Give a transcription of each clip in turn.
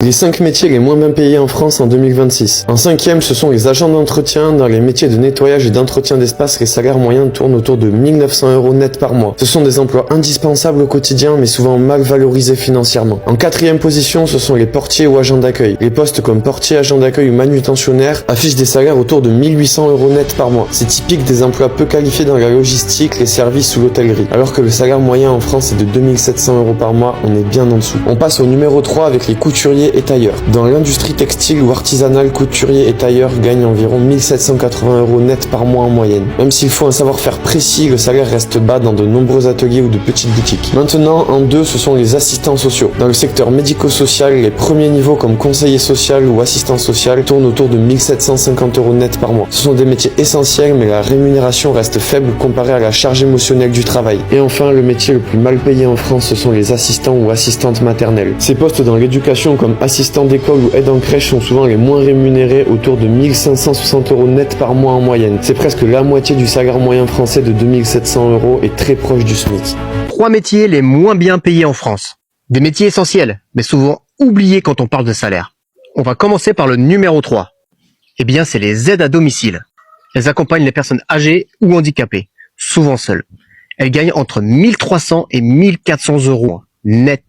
Les 5 métiers les moins bien payés en France en 2026. En 5e, ce sont les agents d'entretien. Dans les métiers de nettoyage et d'entretien d'espace, les salaires moyens tournent autour de 1900 € net par mois. Ce sont des emplois indispensables au quotidien, mais souvent mal valorisés financièrement. En 4e position, ce sont les portiers ou agents d'accueil. Les postes comme portier, agent d'accueil ou manutentionnaire affichent des salaires autour de 1800 € net par mois. C'est typique des emplois peu qualifiés dans la logistique, les services ou l'hôtellerie. Alors que le salaire moyen en France est de 2700 € par mois, on est bien en dessous. On passe au numéro 3 avec les couturiers et tailleurs. Dans l'industrie textile ou artisanale, couturiers et tailleurs gagnent environ 1780 € net par mois en moyenne. Même s'il faut un savoir-faire précis, le salaire reste bas dans de nombreux ateliers ou de petites boutiques. Maintenant, en 2, ce sont les assistants sociaux. Dans le secteur médico-social, les premiers niveaux comme conseiller social ou assistant social tournent autour de 1750 € net par mois. Ce sont des métiers essentiels, mais la rémunération reste faible comparée à la charge émotionnelle du travail. Et enfin, le métier le plus mal payé en France, ce sont les assistants ou assistantes maternelles. Ces postes dans l'éducation comme assistant d'école ou aide en crèche sont souvent les moins rémunérés, autour de 1560 € net par mois en moyenne. C'est presque la moitié du salaire moyen français de 2700 € et très proche du SMIC. 3 métiers les moins bien payés en France. Des métiers essentiels, mais souvent oubliés quand on parle de salaire. On va commencer par le numéro 3. Eh bien, c'est les aides à domicile. Elles accompagnent les personnes âgées ou handicapées, souvent seules. Elles gagnent entre 1300 et 1400 € net,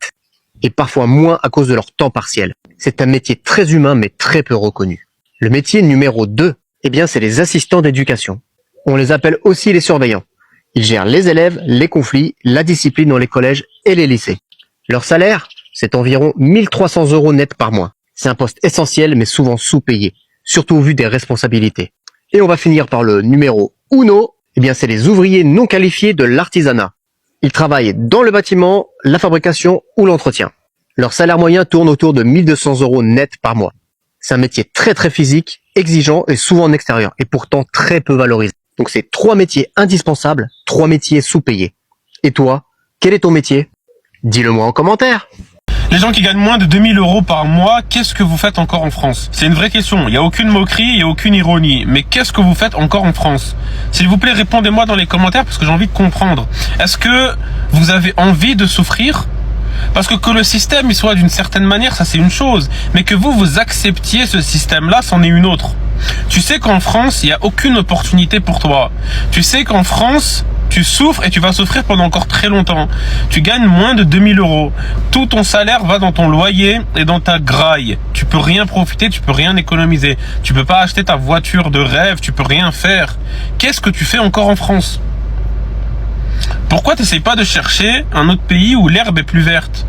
et parfois moins à cause de leur temps partiel. C'est un métier très humain mais très peu reconnu. Le métier numéro 2, eh bien, c'est les assistants d'éducation. On les appelle aussi les surveillants. Ils gèrent les élèves, les conflits, la discipline dans les collèges et les lycées. Leur salaire, c'est environ 1300 € net par mois. C'est un poste essentiel mais souvent sous-payé, surtout au vu des responsabilités. Et on va finir par le numéro 1, eh bien, c'est les ouvriers non qualifiés de l'artisanat. Ils travaillent dans le bâtiment, la fabrication ou l'entretien. Leur salaire moyen tourne autour de 1200 € net par mois. C'est un métier très très physique, exigeant et souvent en extérieur, et pourtant très peu valorisé. Donc c'est 3 métiers indispensables, 3 métiers sous-payés. Et toi, quel est ton métier? Dis-le moi en commentaire. Les gens qui gagnent moins de 2000 € par mois, qu'est-ce que vous faites encore en France? C'est une vraie question, il n'y a aucune moquerie, il n'y a aucune ironie. Mais qu'est-ce que vous faites encore en France? S'il vous plaît, répondez-moi dans les commentaires parce que j'ai envie de comprendre. Est-ce que vous avez envie de souffrir? Parce que le système il soit d'une certaine manière, ça c'est une chose. Mais que vous acceptiez ce système-là, c'en est une autre. Tu sais qu'en France, il n'y a aucune opportunité pour toi. Tu sais qu'en France, tu souffres et tu vas souffrir pendant encore très longtemps. Tu gagnes moins de 2000 €. Tout ton salaire va dans ton loyer et dans ta graille. Tu peux rien profiter, tu peux rien économiser. Tu peux pas acheter ta voiture de rêve, tu peux rien faire. Qu'est-ce que tu fais encore en France? Pourquoi t'essayes pas de chercher un autre pays où l'herbe est plus verte?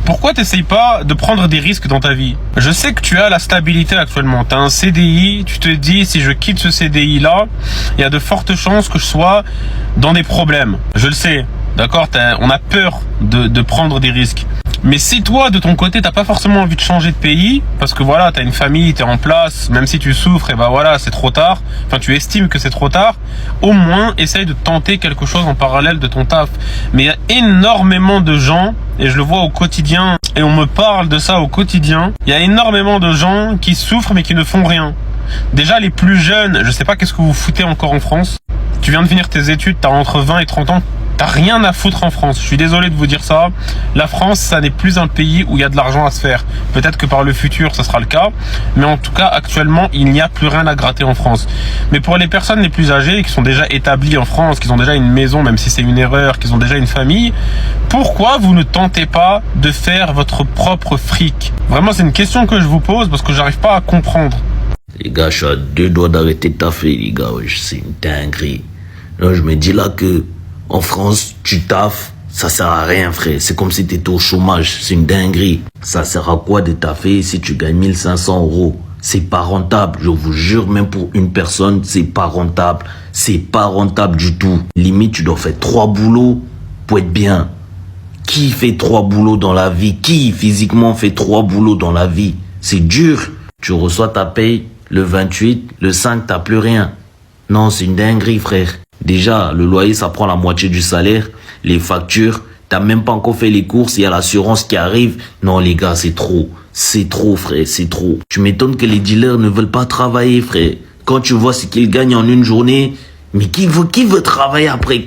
Pourquoi t'essayes pas de prendre des risques dans ta vie? Je sais que tu as la stabilité actuellement. Tu as un CDI, tu te dis si je quitte ce CDI là, il y a de fortes chances que je sois dans des problèmes. Je le sais, d'accord? On a peur de prendre des risques. Mais si toi, de ton côté, t'as pas forcément envie de changer de pays, parce que voilà, t'as une famille, t'es en place, même si tu souffres, et ben voilà, c'est trop tard, enfin tu estimes que c'est trop tard, au moins essaye de tenter quelque chose en parallèle de ton taf. Mais il y a énormément de gens, et je le vois au quotidien, et on me parle de ça au quotidien, il y a énormément de gens qui souffrent mais qui ne font rien. Déjà les plus jeunes, je sais pas qu'est-ce que vous foutez encore en France, tu viens de finir tes études, t'as entre 20 et 30 ans, t'as rien à foutre en France. Je suis désolé de vous dire ça. La France, ça n'est plus un pays où il y a de l'argent à se faire. Peut-être que par le futur, ça sera le cas. Mais en tout cas, actuellement, il n'y a plus rien à gratter en France. Mais pour les personnes les plus âgées, qui sont déjà établies en France, qui ont déjà une maison, même si c'est une erreur, qui ont déjà une famille, pourquoi vous ne tentez pas de faire votre propre fric? Vraiment, c'est une question que je vous pose parce que j'arrive pas à comprendre. Les gars, je suis à 2 doigts d'arrêter de taffer, les gars. C'est une dinguerie. Là, je me dis là que en France, tu taffes, ça sert à rien, frère. C'est comme si t'étais au chômage. C'est une dinguerie. Ça sert à quoi de taffer si tu gagnes 1500 €? C'est pas rentable. Je vous jure, même pour une personne, c'est pas rentable. C'est pas rentable du tout. Limite, tu dois faire 3 boulots pour être bien. Qui fait 3 boulots dans la vie? Qui physiquement fait 3 boulots dans la vie? C'est dur. Tu reçois ta paye le 28, le 5, t'as plus rien. Non, c'est une dinguerie, frère. Déjà, le loyer, ça prend la moitié du salaire. Les factures, t'as même pas encore fait les courses, il y a l'assurance qui arrive. Non, les gars, c'est trop. C'est trop, frère, c'est trop. Tu m'étonnes que les dealers ne veulent pas travailler, frère. Quand tu vois ce qu'ils gagnent en une journée, mais qui veut travailler après?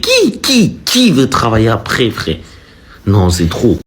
Qui veut travailler après, frère? Non, c'est trop.